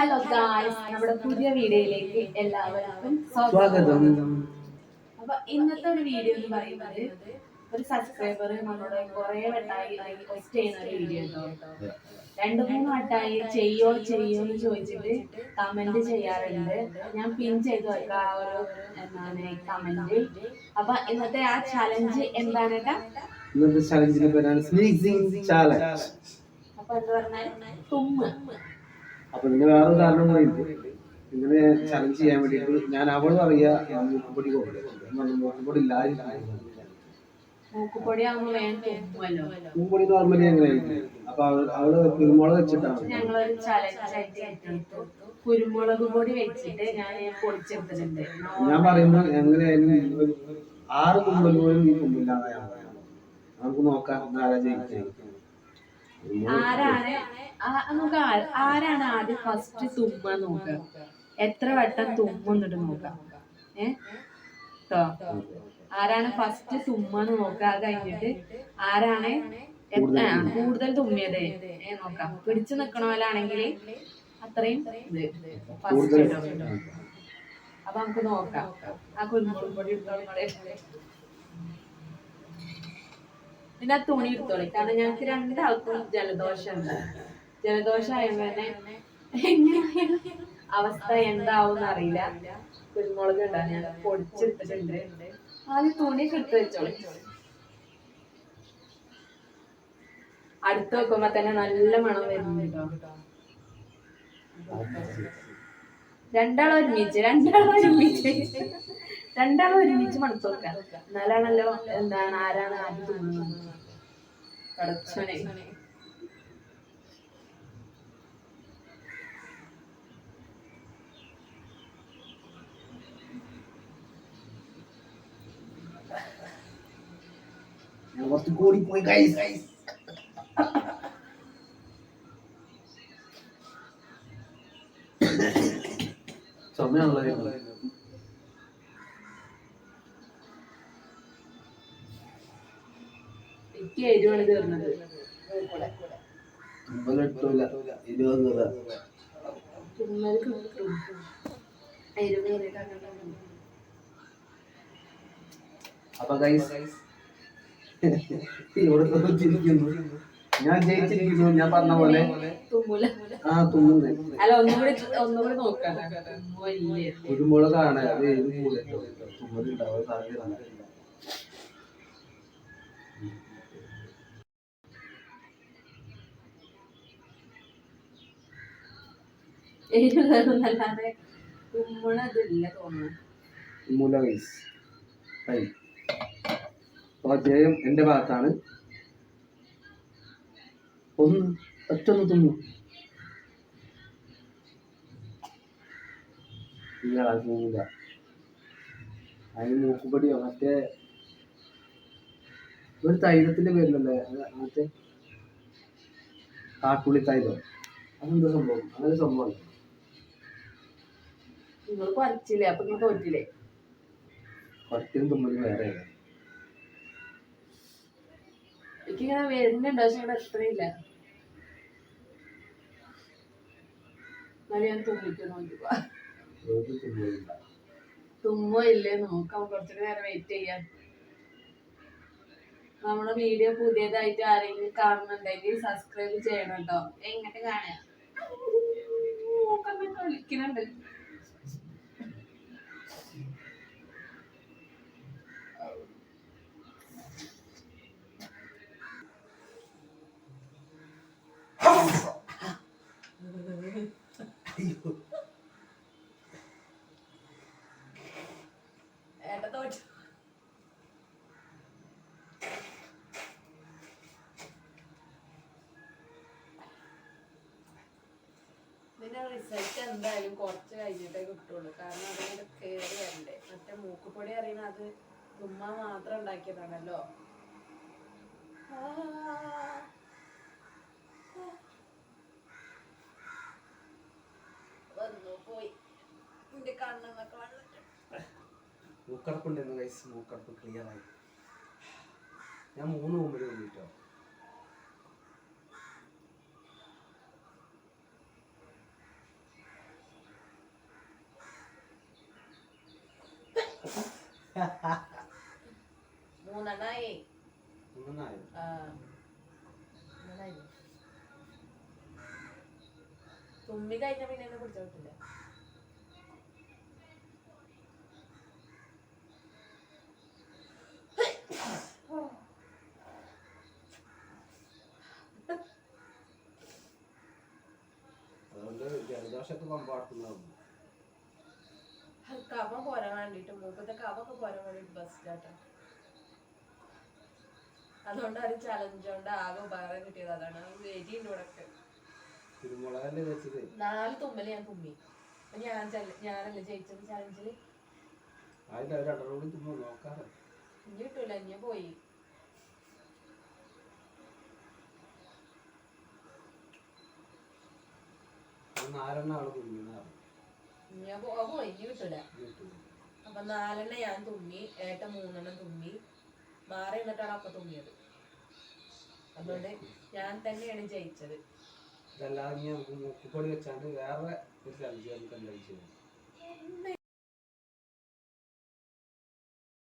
Hello guys, നമ്മുടെ പുതിയ വീഡിയോയിലേക്ക് എല്ലാവർക്കും സ്വാഗതം. അപ്പൊ ഇന്നത്തെ ഒരു വീഡിയോ എന്ന് പറയുന്നത് ഒരു സബ്സ്ക്രൈബർ നമ്മളോട് കുറെ വട്ടായി റിക്വസ്റ്റ് ചെയ്യുന്ന ഒരു വീഡിയോ കേട്ടോ. 2-3 വട്ടായി ചെയ്യോ എന്ന് ചോദിച്ചിട്ട് കമന്റ് ചെയ്യാറുണ്ട്. ഞാൻ പിൻ ചെയ്ത് വെക്കാം ആ ഒരു കമന്റ്. അപ്പൊ ഇന്നത്തെ ആ ചലഞ്ച് എന്താണ് കേട്ടാ? ഇന്നത്തെ ചലഞ്ചിന്റെ പേരാണ് സ്നീസിംഗ് ചാലഞ്ച്. അപ്പൊ എന്താ പറഞ്ഞാൽ തുമ്മ്. അപ്പൊ ഇതിന് വേറെ കാരണം കൂടി ഇങ്ങനെ ചലഞ്ച് ചെയ്യാൻ വേണ്ടിട്ട് ഞാൻ അവള് പറയാ മൂക്കുപൊടി മൂക്കുപൊടി മൂക്കുപൊടി ആകുമ്പോ വേഗം തുമ്മുമല്ലോ. മൂക്കുപൊടി നോർമലി എങ്ങനെയായിരിക്കും. അപ്പൊ അവള് കുരുമുളക് വെച്ചിട്ടാണ് ഞങ്ങളൊരു ചലഞ്ച് ആയിട്ട് കുരുമുളക് പൊടി വെച്ചിട്ട് ഞാൻ പൊടിച്ചെടുത്തിട്ടുണ്ട്. ഞാൻ പറയുമ്പോ എങ്ങനെയായാലും 6 തുമ്മൽ പോലും ഈ തുമ്മില്ലാതെ നമുക്ക് നോക്കാം ആരാ ജയിക്കുന്നത്. ആരാണ് ആദ്യം ഫസ്റ്റ് തുമ്മ നോക്കുക, എത്ര വട്ടം തുമ്മുന്നിട്ട് നോക്കാം. ആരാണ് ഫസ്റ്റ് തുമ്മന്ന് നോക്കുക. അത് കഴിഞ്ഞിട്ട് ആരാണ് കൂടുതൽ തുമ്മിയത് നോക്കാം. പിടിച്ചു നിക്കണോലാണെങ്കിൽ അത്രയും ഫസ്റ്റ്. അപ്പൊ നമുക്ക് നോക്കാം. ആ കുരുമുളക് പൊടി ഇട്ടോളെ, പിന്നെ ആ തുണി എടുത്തോളി. കാരണം ഞങ്ങൾക്ക് 2 ആൾക്കും ജലദോഷം ഉണ്ട്. ജലദോഷം ആയതുകൊണ്ട് തന്നെ എങ്ങനെയായാലും അവസ്ഥ എന്താവും അറിയില്ല. കുരുമുളക് ഉണ്ടാ ഞാൻ പൊടിച്ചെടുത്തിട്ടുണ്ട്. ആദ്യം തുണിയൊക്കെ എടുത്ത് വെച്ചോളി. അടുത്ത് വെക്കുമ്പോ തന്നെ നല്ല മണം വരുന്നുണ്ടോ. രണ്ടാളും ഒരുമിച്ച് മണത്ത് വെക്കാം. എന്നാലാണല്ലോ എന്താണ് ആരാണ് ആദ്യം തുന്നുന്നത്. കടച്ചോനെ കുറച്ച് കൂടി പോയി ഗൈസ്. ചുമയാണല്ലോ എനിക്ക് എരിവാണ് തീർന്നത്. അപ്പൊ ഗൈസ് ഞാൻ ജയിച്ചിരിക്കുന്നു. ഞാൻ പറഞ്ഞ പോലെ അല്ല ഒന്നുകൂടി നോക്കാം. കുരുമുളകാണ് അത് തുമ്മലുണ്ടാവാൻ സാധ്യത. എരിവല്ലാതെ തുമ്മണതില്ല തോന്നുന്നു. ജയം എന്റെ ഭാഗത്താണ്. ഒറ്റൊന്ന് തുന്നു. അതിന് മൂക്കുപൊടിയോ മറ്റേ ഒരു തൈലത്തിന്റെ പേരിലല്ലേ മറ്റേ കാട്ടുള്ളി തൈലോ, അതെന്താ സംഭവം? അങ്ങനെ സംഭവം നിങ്ങൾ പറിച്ചില്ലേ, അപ്പൊ നിങ്ങൾ തോറ്റില്ലേ. കുറച്ചും തുമ്മൽ വേറെ എനിക്കിങ്ങനെ വരുന്നുണ്ടോ, പക്ഷെ ഇവിടെ എത്രയില്ല. ഞാൻ തുമ്മോ ഇല്ലേ നോക്കാം. കുറച്ചു നേരം വെയിറ്റ് ചെയ്യാം. നമ്മുടെ വീഡിയോ പുതിയതായിട്ട് ആരെങ്കിലും കാണുന്നുണ്ടെങ്കിൽ സബ്സ്ക്രൈബ് ചെയ്യണം കേട്ടോ. എങ്ങോട്ട് കാണുക വിളിക്കുന്നുണ്ട്. ഇതിന്റെ റിസൾട്ട് എന്തായാലും കുറച്ച് കഴിഞ്ഞിട്ടേ കിട്ടുള്ളൂ. കാരണം അതിന്റെ കേറി വരണ്ടേ. മറ്റേ മൂക്കുപൊടി അറിയണ അത് തുമ്മ മാത്രം ഉണ്ടാക്കിയതാണല്ലോ. വന്നു പോയി എന്റെ കണ്ണൊക്കെ വന്നിട്ട്. മൂക്കടപ്പുണ്ടായിരുന്നു ഗൈസ്. മൂക്കടപ്പ് ക്ലിയർ ആയി. ഞാൻ 3 മുമ്പിൽ വന്നിട്ടോ. മൂന്നെണ്ണായി. ഒന്നായോ? ആ മൂന്നെണ്ണായി. തുമ്മി കഴിഞ്ഞ പിന്നെ എന്നെ പിടിച്ച പറ്റില്ല. അതുകൊണ്ട് ജലദോഷമൊക്കെ പമ്പാടുത്തുണ്ടാവും. കഫം പോരാൻ വേണ്ടിട്ട് മൂപ്പത്തെ കഫൊക്കെ പോരാൻ വേണ്ടിട്ട് ബസ്സിലാട്ടോ. അതുകൊണ്ട് ഒരു ചലഞ്ച് കൊണ്ട് ആകെ ഉപകാരം കിട്ടിയത് അതാണ്. എരിയുണ്ട് ഇവിടൊക്കെ. കുരുമുളകല്ലേ വെച്ചത്? 4 തുമ്മല് ഞാൻ തുമ്മി. ഞാനല്ലേ ജയിച്ചത് ചലഞ്ചില്. അതിൽ അവർ അടറോടി തുമ്മ നോക്കാറ്. ഇനി കിട്ടൂല, ഇനി പോയി. നാലെണ്ണ ആള് തുമ്മിന്നാണ്. ഇനി പോയി, ഇനി കിട്ടൂല. അപ്പൊ 4 ഞാൻ തുമ്മി, ഏട്ട 3 തുമ്മി, മാറി എന്നിട്ടാണ് അപ്പൊ തുമ്മിയത്. അതുകൊണ്ട് ഞാൻ തന്നെയാണ് ജയിച്ചത്. ഇതല്ലാതെ നമുക്ക് മൂക്കുപൊടി വെച്ചാണ്ട് വേറെ ഒരു ചലഞ്ച് നമുക്ക് എന്തായാലും ചെയ്യണം.